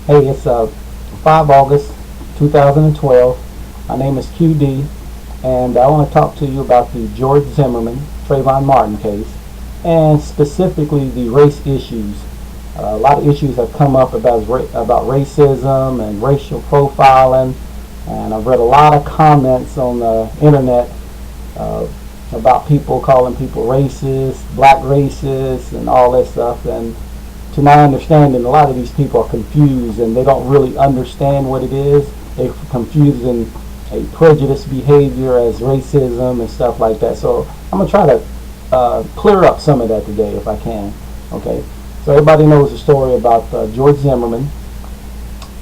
Hey, it's 5 August 2012. My name is QD, and I want to talk to you about the George Zimmerman, Trayvon Martin case, and specifically the race issues. A lot of issues have come up about racism and racial profiling, and I've read a lot of comments on the internet uh, about people calling people racist, black racist, and all that stuff. And to my understanding, a lot of these people are confused and they don't really understand what it is. They're confusing a prejudice behavior as racism and stuff like that. So I'm going to try to clear up some of that today if I can. Okay, so everybody knows the story about George Zimmerman,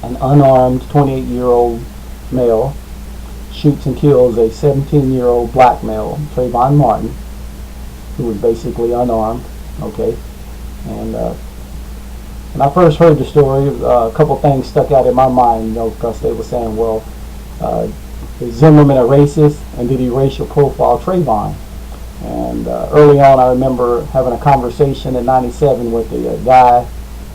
an unarmed 28-year-old male, shoots and kills a 17-year-old black male, Trayvon Martin, who was basically unarmed. Okay, and when I first heard the story, a couple things stuck out in my mind, because they were saying, well, is Zimmerman a racist, and did he racial profile Trayvon? And early on, I remember having a conversation in '97 with a guy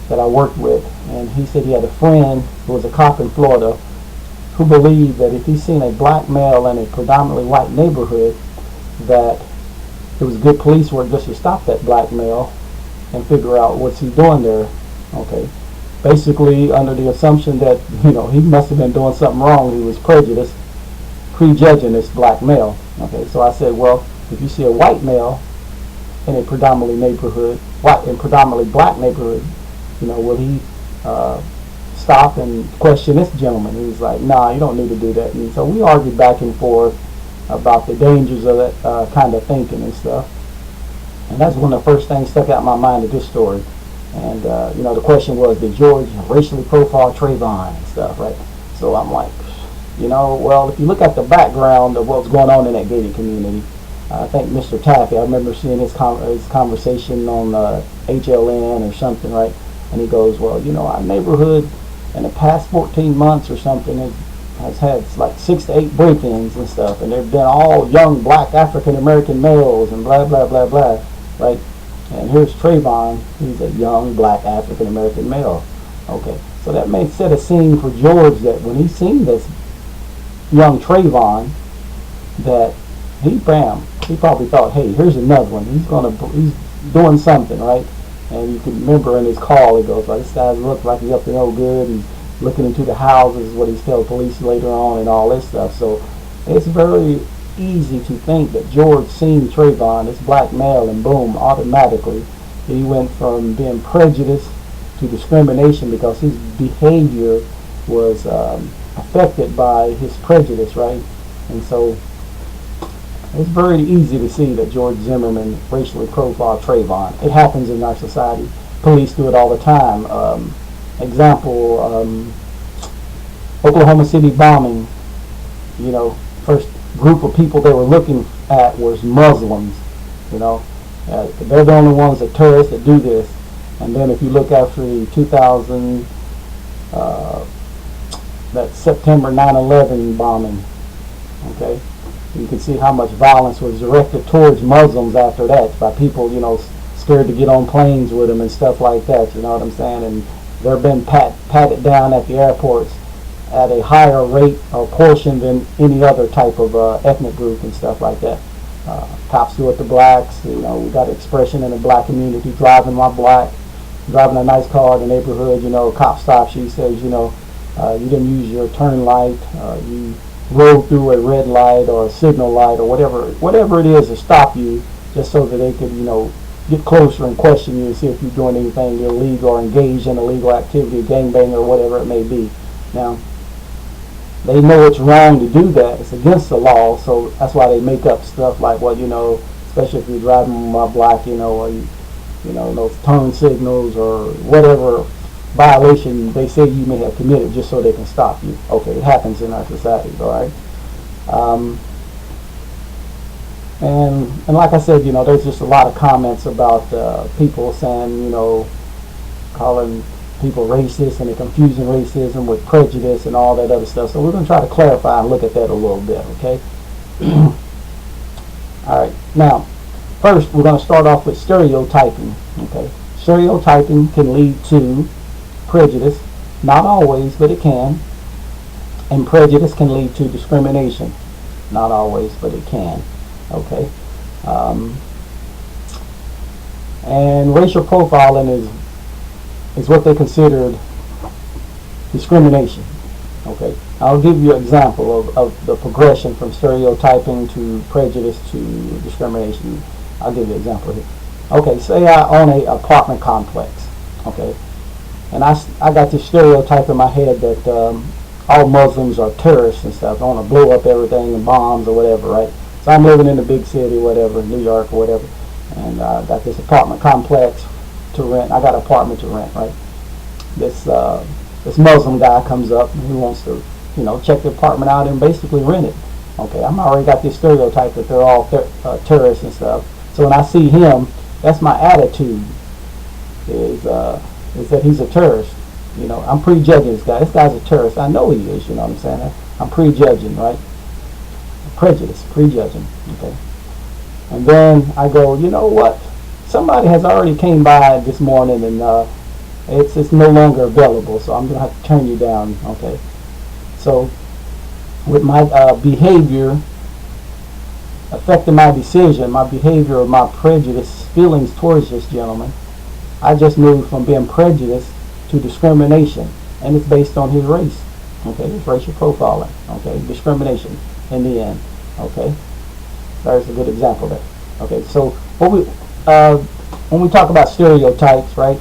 that I worked with, and he said he had a friend who was a cop in Florida who believed that if he seen a black male in a predominantly white neighborhood, that it was good police work just to stop that black male and figure out what's he doing there. Okay, basically under the assumption that he must have been doing something wrong. He was prejudging this black male. Okay, so I said, well, if you see a white male in a predominantly predominantly black neighborhood, will he stop and question this gentleman? He was like, nah, you don't need to do that. And so we argued back and forth about the dangers of that kind of thinking and stuff. And that's one of the first things stuck out in my mind of this story. And the question was, did George racially profile Trayvon and stuff, right? So I'm like, well, if you look at the background of what's going on in that gated community, I think Mr. Taffy, I remember seeing his conversation on HLN or something, right? And he goes, well, our neighborhood in the past 14 months or something has had like 6 to 8 break-ins and stuff, and they've been all young black African American males and blah blah blah blah, right? And here's Trayvon, he's a young black African American male. Okay, so that may set a scene for George, that when he seen this young Trayvon, that he probably thought, hey, here's another one. He's doing something, right? And you can remember in his call, he goes, well, this guy looks like he's up to no good. He's looking into the houses, is what he's telling police later on, and all this stuff. So it's very easy to think that George seen Trayvon, this black male, and boom, automatically he went from being prejudiced to discrimination because his behavior was affected by his prejudice, right? And so it's very easy to see that George Zimmerman racially profiled Trayvon. It happens in our society. Police do it all the time. Example, Oklahoma City bombing. First group of people they were looking at was Muslims. They're the only ones, that terrorists, that do this. And then if you look after the 2000, that September 9/11 bombing, okay, you can see how much violence was directed towards Muslims after that by people, scared to get on planes with them and stuff like that. You know what I'm saying? And they're been patted down at the airports at a higher rate or portion than any other type of ethnic group and stuff like that. Cops do it to blacks. We got an expression in the black community, driving a nice car in the neighborhood. Cop stops you, says, you didn't use your turn light. You rode through a red light or a signal light or whatever it is to stop you, just so that they could, get closer and question you and see if you're doing anything illegal or engaged in illegal activity, gangbang or whatever it may be. Now, they know it's wrong to do that. It's against the law, so that's why they make up stuff like, well, especially if you're driving while black, or those turn signals or whatever violation they say you may have committed, just so they can stop you. Okay, it happens in our society, all right? And like I said, there's just a lot of comments about people saying, calling people racist, and they're confusing racism with prejudice and all that other stuff. So we're going to try to clarify and look at that a little bit, okay? All right, now, first we're going to start off with stereotyping, okay? Stereotyping can lead to prejudice, Not always, but it can. And prejudice can lead to discrimination. Not always, but it can. Okay. Um, and racial profiling is what they considered discrimination. Okay. I'll give you an example of the progression from stereotyping to prejudice to discrimination. I'll give you an example here. Okay, say I own a apartment complex. Okay. And I got this stereotype in my head that all Muslims are terrorists and stuff. They want to blow up everything and bombs or whatever, right? So I'm living in a big city, whatever, New York or whatever, and got this apartment complex to rent. I got an apartment to rent, right? This Muslim guy comes up and he wants to, check the apartment out and basically rent it. Okay, I'm already got this stereotype that they're all terrorists and stuff. So when I see him, that's my attitude. Is that he's a terrorist. I'm prejudging this guy. This guy's a terrorist. I know he is, you know what I'm saying? I'm prejudging, right? Prejudice, prejudging, okay? And then I go, you know what? Somebody has already came by this morning and it's no longer available, so I'm going to have to turn you down, okay? So with my behavior affecting my decision, my behavior or my prejudice, feelings towards this gentleman, I just moved from being prejudiced to discrimination, and it's based on his race. Okay, it's racial profiling. Okay, discrimination in the end. Okay, there's a good example there. Okay, so when we talk about stereotypes, right?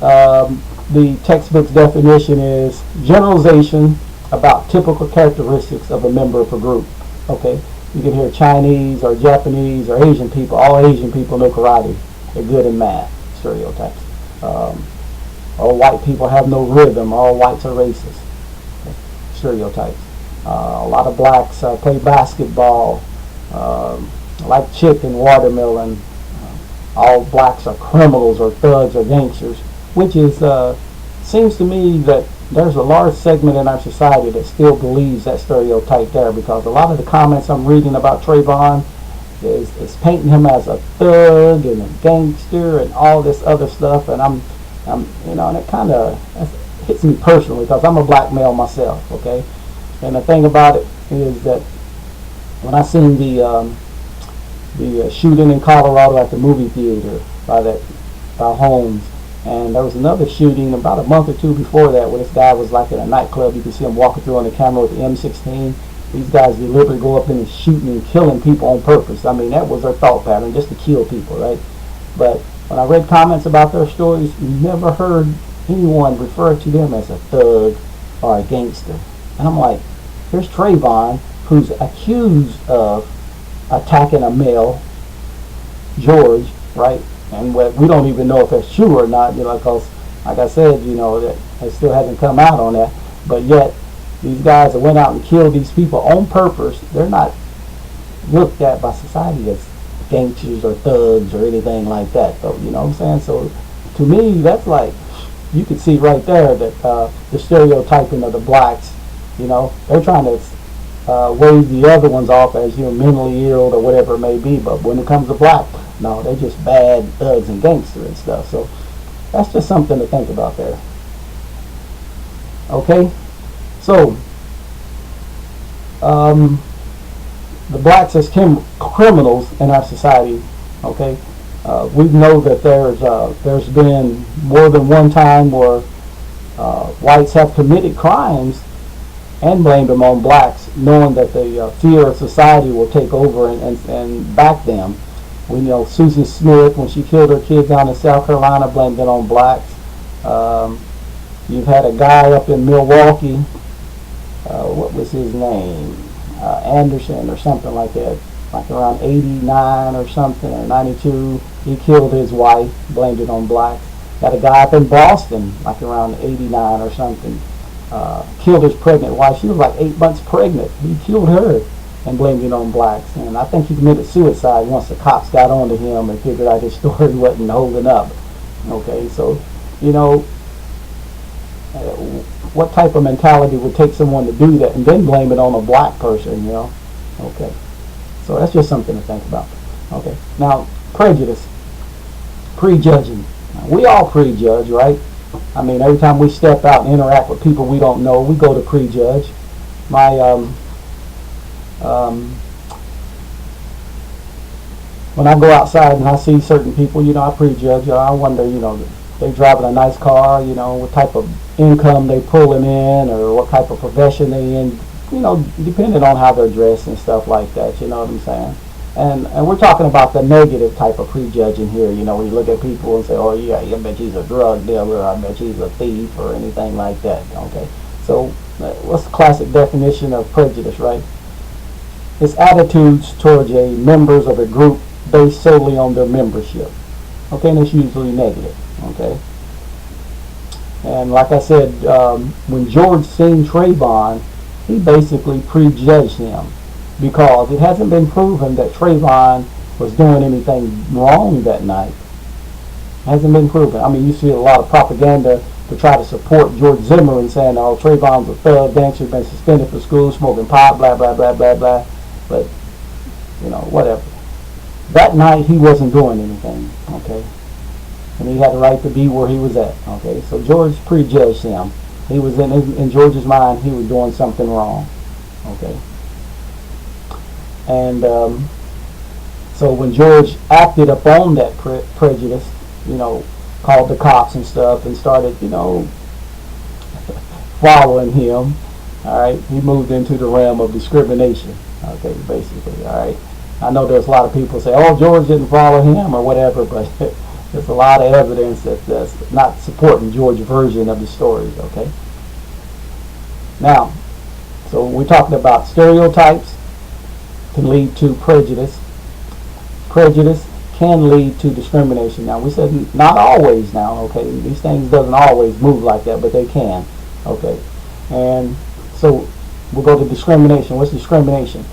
The textbook's definition is generalization about typical characteristics of a member of a group. Okay, you can hear Chinese or Japanese or Asian people. All Asian people know karate. They're good in math. Stereotypes. All white people have no rhythm. All whites are racist. Okay. Stereotypes. A lot of blacks play basketball, like chicken, watermelon. All blacks are criminals or thugs or gangsters, which is seems to me that there's a large segment in our society that still believes that stereotype there, because a lot of the comments I'm reading about Trayvon is painting him as a thug and a gangster and all this other stuff, and I'm and it kind of hits me personally because I'm a black male myself, okay? And the thing about it is that when I seen the shooting in Colorado at the movie theater by Holmes, and there was another shooting about a month or two before that where this guy was like in a nightclub. You can see him walking through on the camera with the M16. These guys deliberately go up and shooting and killing people on purpose. I mean, that was their thought pattern, just to kill people, right? But when I read comments about their stories, you never heard anyone refer to them as a thug or a gangster. And I'm like, here's Trayvon, who's accused of attacking a male, George, right? And we don't even know if that's true or not, because, like I said, that it still hasn't come out on that. But yet, these guys that went out and killed these people on purpose, they're not looked at by society as gangsters or thugs or anything like that, though. You know what I'm saying? So, to me, that's like, you can see right there that the stereotyping of the blacks, they're trying to wave the other ones off as mentally ill or whatever it may be. But when it comes to black, no, they're just bad thugs and gangsters and stuff. So that's just something to think about there. Okay, so the blacks as criminals in our society. Okay, we know that there's been more than one time where whites have committed crimes and blamed them on blacks, knowing that the fear of society will take over and back them. We know Susan Smith, when she killed her kids down in South Carolina, blamed it on blacks. You've had a guy up in Milwaukee, what was his name? Anderson or something like that, like around 89 or something, or 92. He killed his wife, blamed it on blacks. Had a guy up in Boston, like around 89 or something, killed his pregnant wife. She was like 8 months pregnant. He killed her and blamed it on blacks. And I think he committed suicide once the cops got onto him and figured out his story wasn't holding up. Okay, so, what type of mentality would take someone to do that and then blame it on a black person, Okay, so that's just something to think about. Okay, now, prejudice, prejudging. Now, we all prejudge, right? I mean, every time we step out and interact with people we don't know, we go to prejudge. My when I go outside and I see certain people, I prejudge. I wonder, they driving a nice car, what type of income they pulling in, or what type of profession they in, depending on how they're dressed and stuff like that. You know what I'm saying? And we're talking about the negative type of prejudging here. When you look at people and say, oh yeah, I bet he's a drug dealer, I bet he's a thief, or anything like that. Okay, so what's the classic definition of prejudice, right? It's attitudes towards members of a group based solely on their membership. Okay, and it's usually negative. Okay, and like I said, when George seen Trayvon, he basically prejudged him because it hasn't been proven that Trayvon was doing anything wrong that night. It hasn't been proven. I mean, you see a lot of propaganda to try to support George Zimmerman saying, oh, Trayvon's a thug gangster, been suspended for school, smoking pot, blah, blah, blah, blah, blah. But, whatever. That night, he wasn't doing anything, okay? And he had a right to be where he was at, okay? So George prejudged him. He was in George's mind, he was doing something wrong, okay? And so when George acted upon that prejudice, called the cops and stuff and started, following him, all right, he moved into the realm of discrimination, okay, basically, all right. I know there's a lot of people say, oh, George didn't follow him or whatever, but there's a lot of evidence that's not supporting George's version of the stories, okay? Now, so we're talking about stereotypes can lead to prejudice. Prejudice can lead to discrimination. Now, we said not always now, okay? These things doesn't always move like that, but they can, okay? And so we'll go to discrimination. What's discrimination?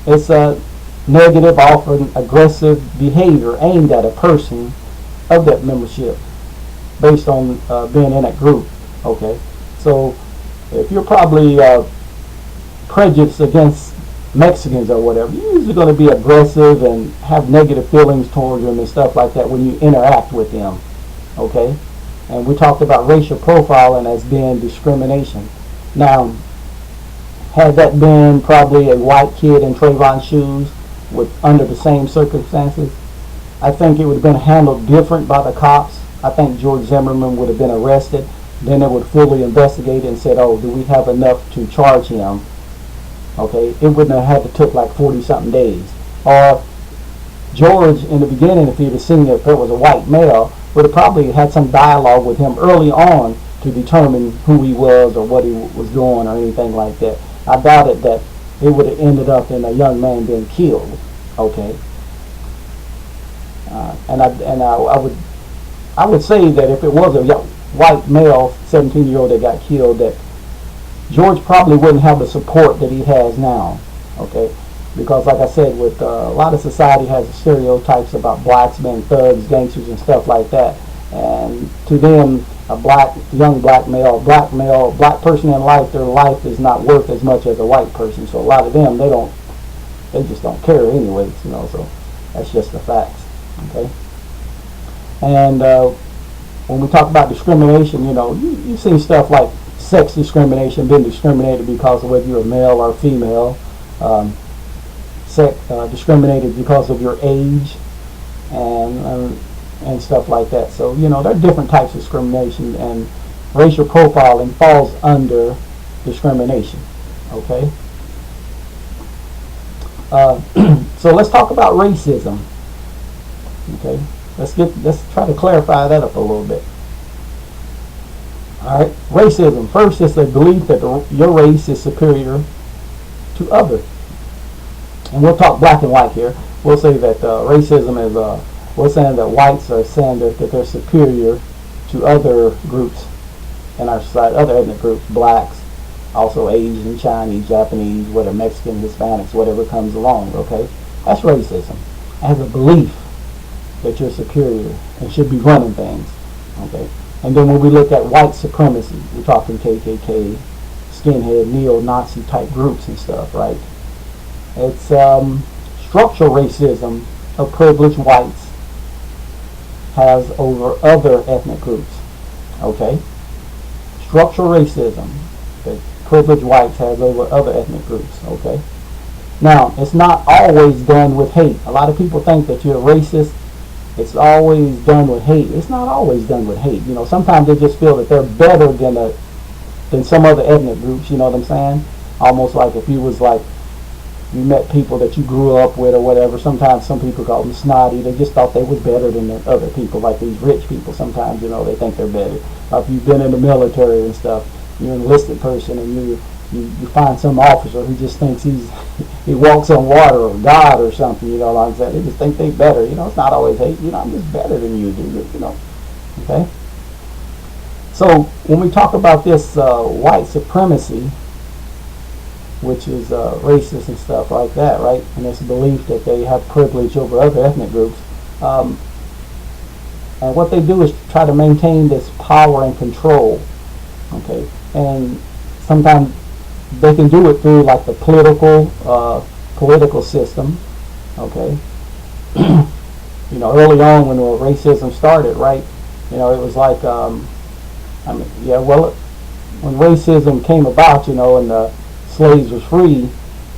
It's a negative, often aggressive behavior aimed at a person of that membership based on being in that group, okay? So if you're probably prejudiced against Mexicans or whatever, you're usually going to be aggressive and have negative feelings towards them and stuff like that when you interact with them, okay? And we talked about racial profiling as being discrimination. Now, had that been probably a white kid in Trayvon's shoes with under the same circumstances, I think it would have been handled different by the cops. I think George Zimmerman would have been arrested. Then they would fully investigate and said, oh, do we have enough to charge him? Okay, it wouldn't have had to took like 40-something days. Or George, in the beginning, if he'd have seen if there was a white male, would have probably had some dialogue with him early on to determine who he was or what he was doing or anything like that. I doubted that it would have ended up in a young man being killed. Okay, and I would say that if it was a white male 17-year-old that got killed, that George probably wouldn't have the support that he has now, okay? Because like I said, with a lot of society has stereotypes about blacks being thugs, gangsters, and stuff like that. And to them, a young black person in life, their life is not worth as much as a white person. So a lot of them, they just don't care anyways, so that's just the facts, okay? And when we talk about discrimination, you see stuff like sex discrimination, being discriminated because of whether you're a male or female, discriminated because of your age, and stuff like that. So there are different types of discrimination, and racial profiling falls under discrimination. Okay. So let's talk about racism. Okay. Let's try to clarify that up a little bit. All right, racism. First, it's a belief that your race is superior to others. And we'll talk black and white here. We'll say that racism is, we're saying that whites are saying that they're superior to other groups in our society, other ethnic groups, blacks, also Asian, Chinese, Japanese, whether Mexican, Hispanics, whatever comes along, okay? That's racism. As a belief that you're superior and should be running things, okay? And then when we look at white supremacy, we're talking KKK, skinhead, neo-Nazi type groups and stuff, right? It's structural racism of privileged whites has over other ethnic groups. Okay, structural racism that privileged whites have over other ethnic groups. Okay, now it's not always done with hate. A lot of people think that you're racist, it's always done with hate. It's not always done with hate. Sometimes they just feel that they're better than some other ethnic groups. You know what I'm saying? Almost like if you met people that you grew up with or whatever. Sometimes some people call them snotty. They just thought they was better than the other people, like these rich people. Sometimes they think they're better. If you've been in the military and stuff, you're an enlisted person and you find some officer who just thinks he walks on water or God or something. Like that. They just think they're better. It's not always hate. I'm just better than you, dude. Okay. So when we talk about this white supremacy, which is racist and stuff like that, right? And this belief that they have privilege over other ethnic groups. And what they do is try to maintain this power and control, okay? And sometimes they can do it through like the political system, okay? Early on when racism started, right? It was like, when racism came about, and the slaves were free,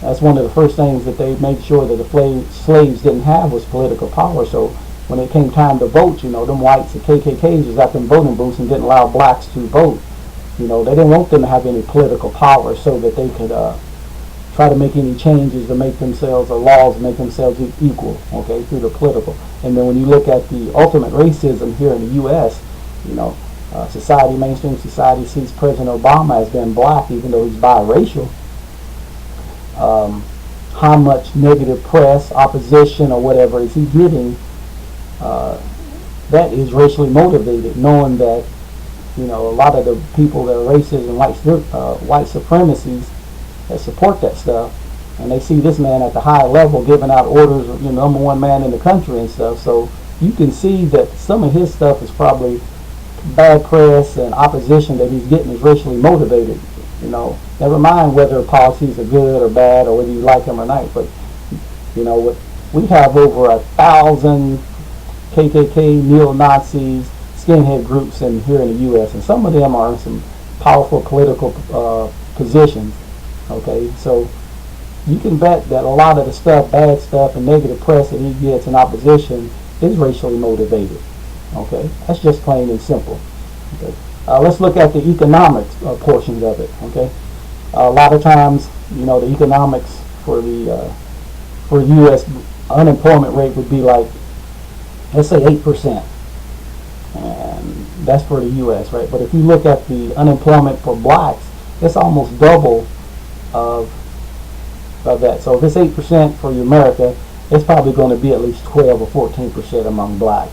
that's one of the first things that they made sure that the slaves didn't have was political power. So when it came time to vote, them whites, the KKKs was at them voting booths and didn't allow blacks to vote. They didn't want them to have any political power so that they could try to make any changes to make themselves, or laws to make themselves equal, okay, through the political. And then when you look at the ultimate racism here in the U.S., mainstream society sees President Obama as being black, even though he's biracial. How much negative press, opposition, or whatever is he getting? That is racially motivated, knowing that a lot of the people that are racist and white supremacies that support that stuff, and they see this man at the high level giving out orders, number one man in the country and stuff. So you can see that some of his stuff is probably bad press and opposition that he's getting is racially motivated. Never mind whether policies are good or bad or whether you like them or not. But we have over 1,000 KKK, neo-Nazis, skinhead groups here in the U.S. and some of them are in some powerful political positions. Okay, so you can bet that a lot of the stuff, bad stuff, and negative press that he gets in opposition is racially motivated. Okay, that's just plain and simple. Okay, let's look at the economic portions of it. Okay, a lot of times, the economics for the U.S. unemployment rate would be like, let's say 8%, and that's for the U.S. right? But if you look at the unemployment for blacks, it's almost double of that. So if it's 8% for America, it's probably going to be at least 12 or 14% among blacks.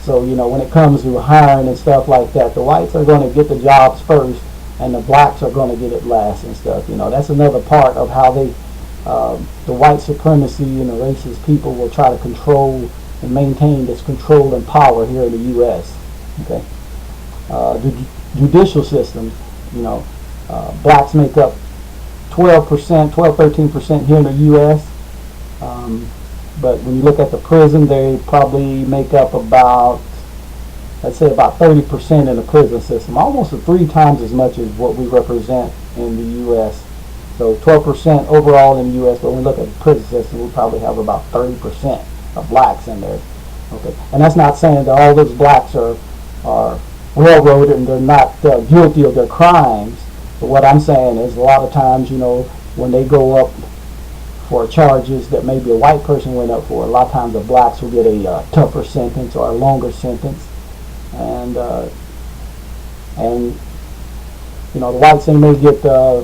So, when it comes to hiring and stuff like that, the whites are going to get the jobs first and the blacks are going to get it last and stuff. That's another part of how the white supremacy and the racist people will try to control and maintain this control and power here in the U.S. Okay, the judicial system, blacks make up 13% here in the U.S. But when you look at the prison, they probably make up about, let's say about 30% in the prison system, almost 3 times as much as what we represent in the U.S. So 12% overall in the U.S., but when we look at the prison system, we probably have about 30% of blacks in there. Okay, and that's not saying that all those blacks are railroaded and they're not guilty of their crimes. But what I'm saying is a lot of times, when they go up for charges that maybe a white person went up for, a lot of times the blacks will get a tougher sentence or a longer sentence, and the whites they may get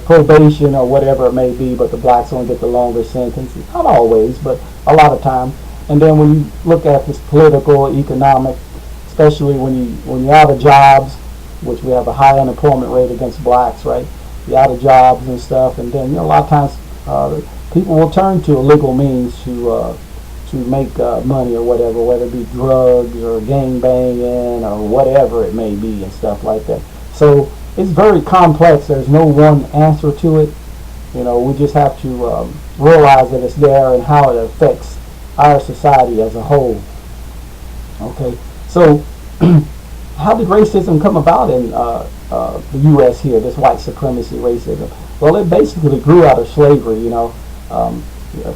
probation or whatever it may be, but the blacks only get the longer sentence. Not always, but a lot of times. And then when you look at this political, economic, especially when you're out of jobs, which we have a high unemployment rate against blacks, right? You're out of jobs and stuff, and then a lot of times people will turn to illegal means to make money or whatever, whether it be drugs or gang banging or whatever it may be and stuff like that. So it's very complex. There's no one answer to it. We just have to realize that it's there and how it affects our society as a whole. Okay, so how did racism come about in the U.S. here, this white supremacy racism? Well, it basically grew out of slavery,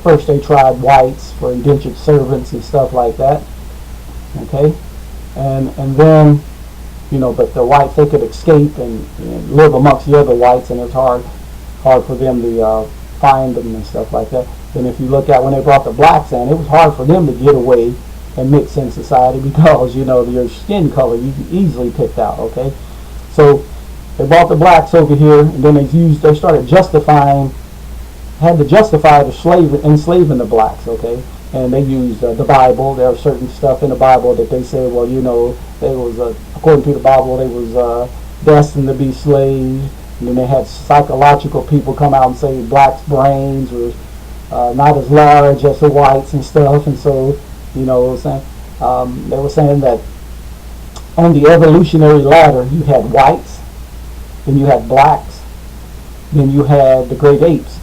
First they tried whites for indentured servants and stuff like that, okay? And then, but the whites, they could escape and live amongst the other whites, and it's hard for them to find them and stuff like that. Then if you look at when they brought the blacks in, it was hard for them to get away and mix in society because, your skin color you can easily picked out, okay? So they brought the blacks over here, and then they started had to justify the enslaving the blacks, okay? And they used the Bible. There are certain stuff in the Bible that they say, well, they was, according to the Bible, they was destined to be slaves. And then they had psychological people come out and say blacks' brains were not as large as the whites and stuff. And so, they were saying that on the evolutionary ladder, you had whites, then you had blacks, then you had the great apes.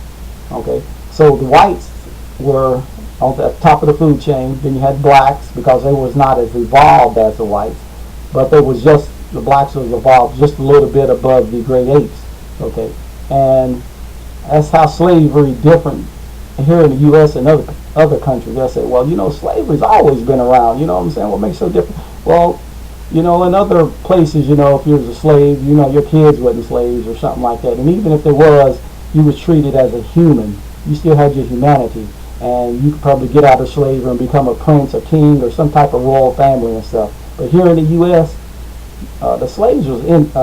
Okay, so the whites were on the top of the food chain. Then you had blacks because they was not as evolved as the whites, but the blacks was evolved just a little bit above the great apes. Okay, and that's how slavery different here in the U.S. and other countries. They'll say, well, slavery's always been around. You know what I'm saying? What makes it so different? Well, in other places, if you was a slave, your kids wasn't slaves or something like that. And even if there was, you was treated as a human. You still had your humanity, and you could probably get out of slavery and become a prince, a king, or some type of royal family and stuff. But here in the U.S., the slaves was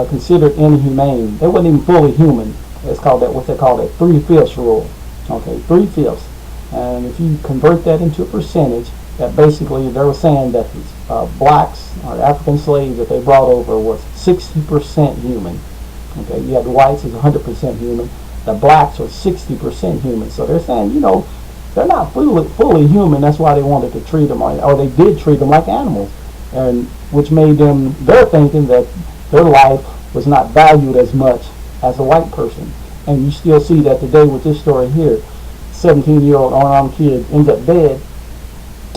considered inhumane. They weren't even fully human. It's called what they call that 3/5 rule. Okay, 3/5. And if you convert that into a percentage, that basically they were saying that blacks or African slaves that they brought over was 60% human. Okay, you had the whites as 100% human. The blacks are 60% human. So they're saying, they're not fully human. That's why they wanted to treat them, or they did treat them like animals, and which made they're thinking that their life was not valued as much as a white person. And you still see that today with this story here. 17-year-old unarmed kid ends up dead,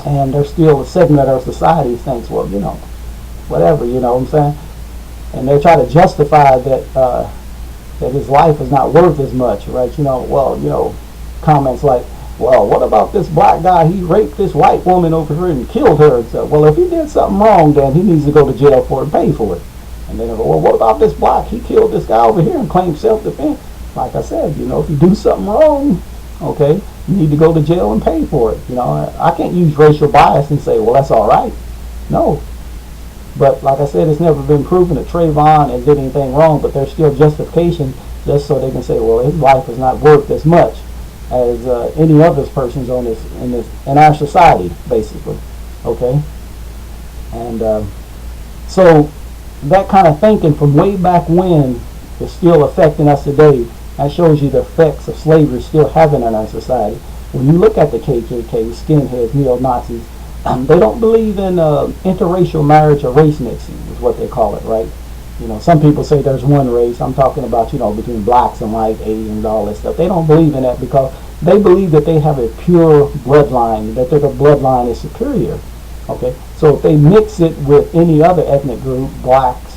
and there's still a segment of our society thinks, well, whatever, what I'm saying? And they try to justify that his life is not worth as much, right? Comments like, well, what about this black guy? He raped this white woman over here and killed her. And so, well, if he did something wrong, then he needs to go to jail for it and pay for it. And then they go, well, what about this black? He killed this guy over here and claimed self-defense. Like I said, if you do something wrong, okay, you need to go to jail and pay for it. I can't use racial bias and say, well, that's all right. No. But like I said, it's never been proven that Trayvon has did anything wrong, but there's still justification just so they can say, well, his life is not worth as much as any other person's in our society, basically. Okay? And so that kind of thinking from way back when is still affecting us today. That shows you the effects of slavery still having on our society. When you look at the KKK, skinheads, neo-Nazis, they don't believe in interracial marriage or race mixing, is what they call it, right? Some people say there's one race. I'm talking about, between blacks and white, Asians, all that stuff. They don't believe in that because they believe that they have a pure bloodline, that their bloodline is superior. Okay? So if they mix it with any other ethnic group, blacks,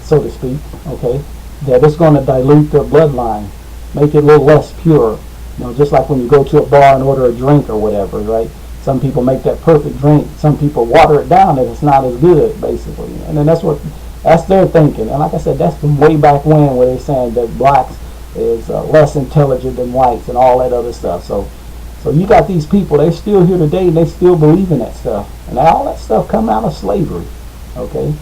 so to speak, okay, that it's going to dilute their bloodline, make it a little less pure. Just like when you go to a bar and order a drink or whatever, right? Some people make that perfect drink. Some people water it down and it's not as good, basically. And then that's their thinking. And like I said, that's from way back when, where they're saying that blacks is less intelligent than whites and all that other stuff. So you got these people, they're still here today and they still believe in that stuff. And all that stuff come out of slavery, okay?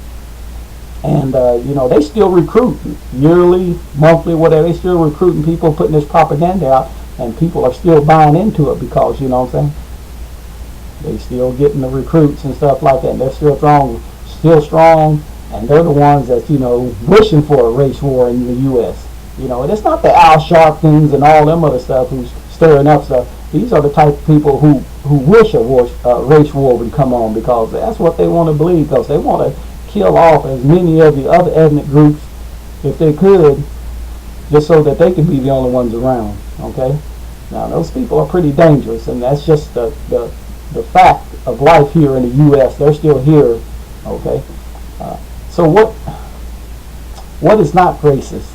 And, they still recruit yearly, monthly, whatever. They still recruiting people, putting this propaganda out, and people are still buying into it because, they still getting the recruits and stuff like that. And they're still strong, and they're the ones that's, wishing for a race war in the U.S. And it's not the Al Sharptons and all them other stuff who's stirring up stuff. These are the type of people who wish a race war would come on because that's what they want to believe, because they want to kill off as many of the other ethnic groups if they could, just so that they can be the only ones around. Okay? Now those people are pretty dangerous, and that's just the fact of life here in the U.S. They're still here. Okay? So what is not racist?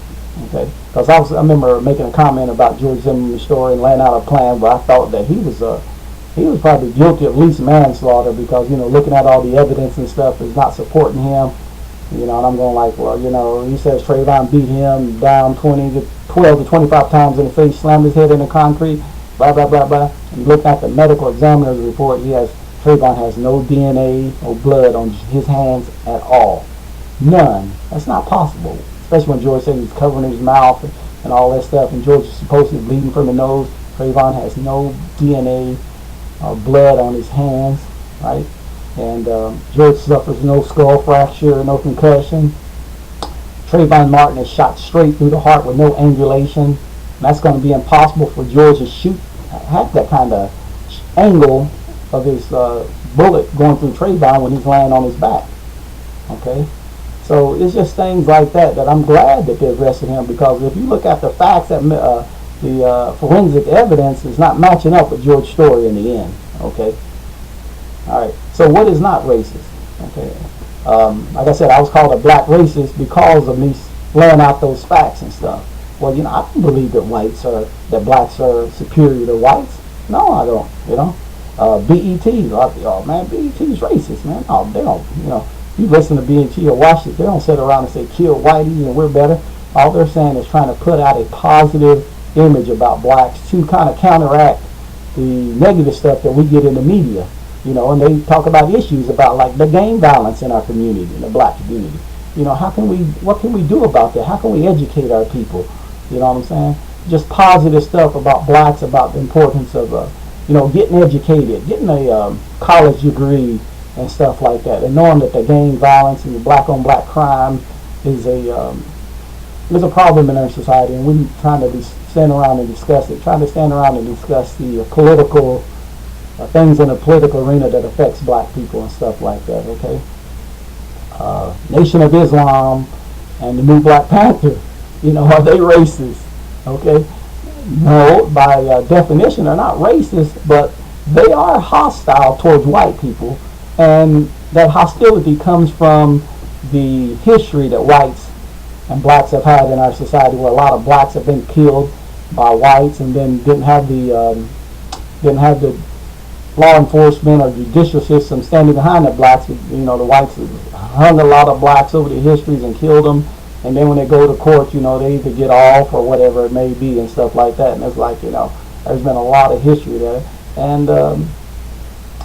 Okay, because I remember making a comment about George Zimmerman's story and laying out a plan, but I thought that he was probably guilty of at least manslaughter, because looking at all the evidence and stuff is not supporting him. And I'm going like, well, he says Trayvon beat him down 12 to 25 times in the face, slammed his head in the concrete, blah blah blah blah. And looking at the medical examiner's report, Trayvon has no DNA or blood on his hands at all. None. That's not possible. Especially when George said he's covering his mouth and all that stuff, and George is supposed to be bleeding from the nose. Trayvon has no DNA or blood on his hands, right? And George suffers no skull fracture, no concussion. Trayvon Martin is shot straight through the heart with no angulation. And that's going to be impossible for George to have that kind of angle of his bullet going through Trayvon when he's laying on his back. Okay? So it's just things like that I'm glad that they arrested him, because if you look at the facts, that the forensic evidence is not matching up with George's story in the end. Okay? All right. So what is not racist? Okay. Like I said, I was called a black racist because of me laying out those facts and stuff. Well, I don't believe that blacks are superior to whites. No, I don't. BET, man, BET is racist, man. No, they don't. You listen to BET or watch it, they don't sit around and say kill whitey and we're better. All they're saying is trying to put out a positive image about blacks to kind of counteract the negative stuff that we get in the media. And they talk about issues about like the gang violence in our community, in the black community. What can we do about that? How can we educate our people? You know what I'm saying? Just positive stuff about blacks, about the importance of, getting educated, getting a college degree and stuff like that, and knowing that the gang violence and the black-on-black crime is a problem in our society, and we trying to stand around and discuss it, trying to stand around and discuss the political things in the political arena that affects black people and stuff like that. Okay, Nation of Islam and the new Black Panther, are they racist? Okay, no, by definition they're not racist, but they are hostile towards white people, and that hostility comes from the history that whites and blacks have had in our society, where a lot of blacks have been killed by whites, and then didn't have the law enforcement or judicial system standing behind the blacks. The whites hung a lot of blacks over the histories and killed them, and then when they go to court, they either get off or whatever it may be and stuff like that. And it's like, there's been a lot of history there, and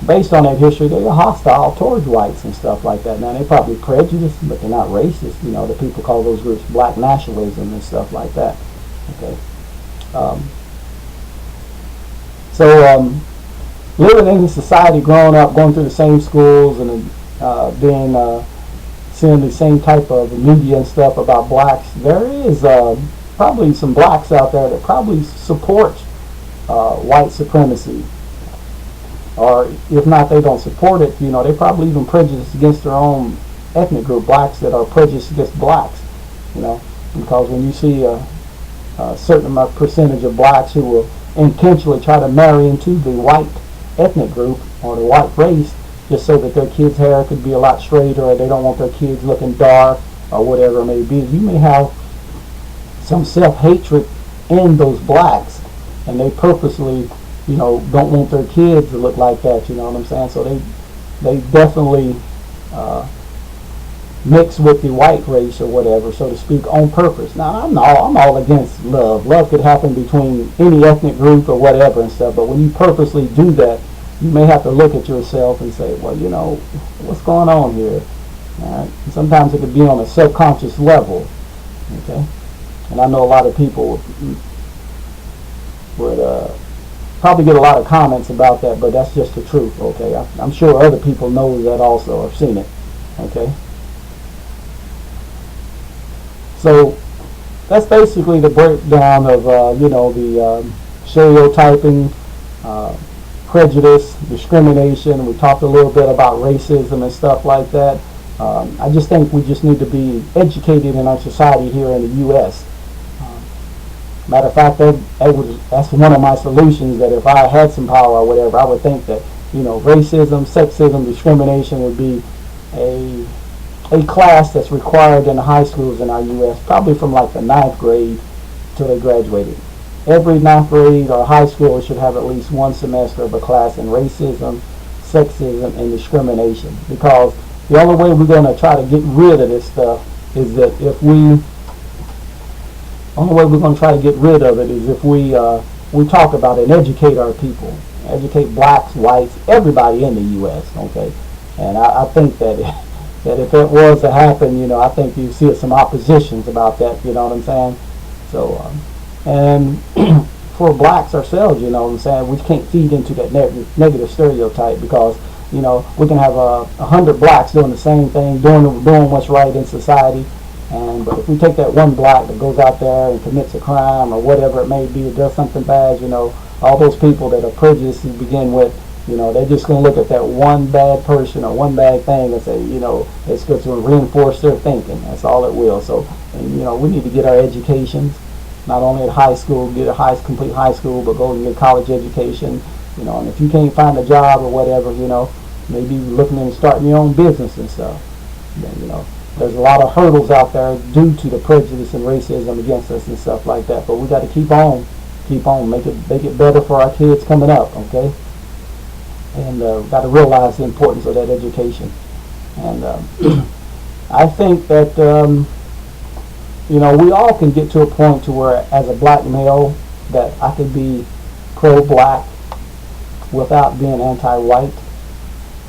based on that history, they're hostile towards whites and stuff like that. Now, they're probably prejudiced, but they're not racist. The people call those groups black nationalism and stuff like that. Okay. Living in the society, growing up, going through the same schools, and seeing the same type of media and stuff about blacks, there is probably some blacks out there that probably support white supremacy. Or if not, they don't support it. They probably even prejudiced against their own ethnic group, blacks that are prejudiced against blacks. Because when you see a certain percentage of blacks who will intentionally try to marry into the white ethnic group or the white race, just so that their kids' hair could be a lot straighter, or they don't want their kids looking dark, or whatever it may be, you may have some self-hatred in those blacks, and they purposely don't want their kids to look like that, you know what I'm saying? So they definitely mix with the white race or whatever, so to speak, on purpose. Now, I'm all against love. Love could happen between any ethnic group or whatever and stuff, but when you purposely do that, you may have to look at yourself and say, well, what's going on here? All right? And sometimes it could be on a subconscious level, okay? And I know a lot of people would probably get a lot of comments about that, but that's just the truth, okay? I'm sure other people know that also, or seen it, okay? So that's basically the breakdown of, the stereotyping, prejudice, discrimination. We talked a little bit about racism and stuff like that. I just think we just need to be educated in our society here in the U.S. Matter of fact, that's one of my solutions, that if I had some power or whatever, I would think that, racism, sexism, discrimination would be a a class that's required in the high schools in our U.S., probably from like the ninth grade till they graduated. Every ninth grade or high school should have at least one semester of a class in racism, sexism, and discrimination. Because the only way we're going to try to get rid of this stuff is that if we, only way we're going to try to get rid of it is if we talk about it and educate our people, educate blacks, whites, everybody in the U.S. Okay, and I think that that if it was to happen, I think you see some oppositions about that. You know what I'm saying? So, and for blacks ourselves, we can't feed into that negative stereotype because we can have 100 blacks doing the same thing, doing what's right in society. But if we take that one black that goes out there and commits a crime or whatever it may be, or does something bad, all those people that are prejudiced to begin with, they're just going to look at that one bad person or one bad thing and say, it's going to reinforce their thinking. That's all it will. So, we need to get our educations, not only at high school, get a complete high school, but go and get college education. And if you can't find a job or whatever, maybe looking into starting your own business and stuff. Then, there's a lot of hurdles out there due to the prejudice and racism against us and stuff like that. But we got to keep on, make it better for our kids coming up, okay? And got to realize the importance of that education. And I think that we all can get to a point to where, as a black male, that I could be pro-black without being anti-white.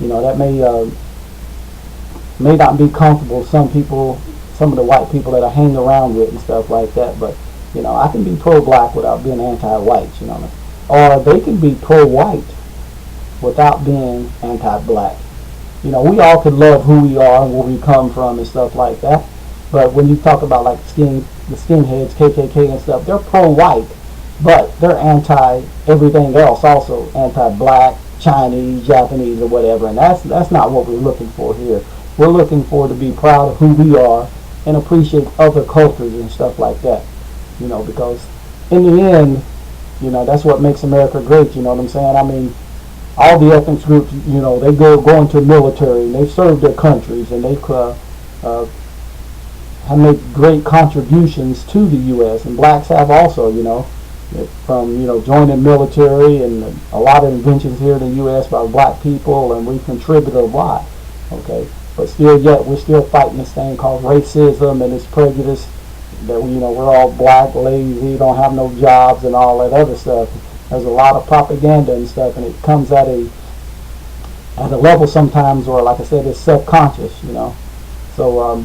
That may not be comfortable to some people, some of the white people that I hang around with and stuff like that, but I can be pro-black without being anti-white, or they can be pro-white without being anti-black. We all can love who we are and where we come from and stuff like that, but when you talk about like the skinheads, KKK and stuff, they're pro-white, but they're anti-everything else also, anti-black, Chinese, Japanese, or whatever, and that's not what we're looking for here. We're looking for to be proud of who we are and appreciate other cultures and stuff like that, because in the end, that's what makes America great, you know what I'm saying? I mean, all the ethnic groups, they go into the military and they serve their countries and they have made great contributions to the U.S. and blacks have also, from joining military and a lot of inventions here in the U.S. by black people, and we've contributed a lot, okay? But still, yet we're still fighting this thing called racism and this prejudice that we're all black, lazy, don't have no jobs, and all that other stuff. There's a lot of propaganda and stuff, and it comes at a level sometimes where, like I said, it's subconscious, So,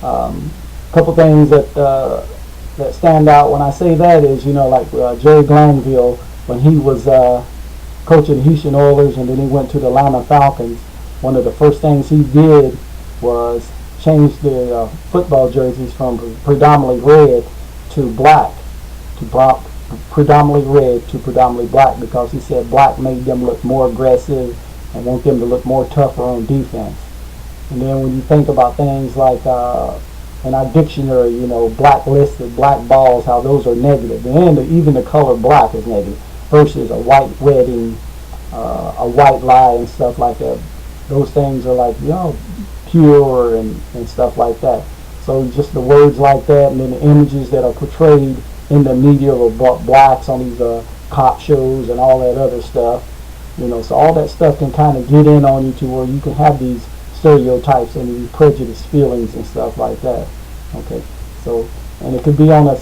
a couple things that stand out when I say that is, like Jerry Glanville, when he was coaching the Houston Oilers and then he went to the Atlanta Falcons, one of the first things he did was change the football jerseys from predominantly red to black, predominantly red to predominantly black, because he said black made them look more aggressive and want them to look more tougher on defense. And then when you think about things like in our dictionary, blacklisted, black balls, how those are negative, and even the color black is negative, versus a white wedding, a white lie and stuff like that. Those things are like, pure and stuff like that. So just the words like that, and then the images that are portrayed in the media of blacks on these cop shows and all that other stuff, so all that stuff can kind of get in on you to where you can have these stereotypes and these prejudiced feelings and stuff like that. Okay, so, and it could be on a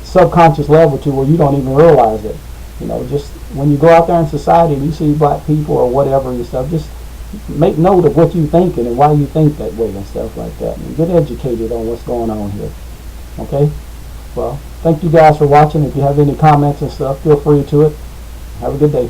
subconscious level to where you don't even realize it. Just when you go out there in society and you see black people or whatever and stuff, just make note of what you're thinking and why you think that way and stuff like that, and get educated on what's going on here. Okay, well, thank you guys for watching. If you have any comments and stuff, feel free to it. Have a good day.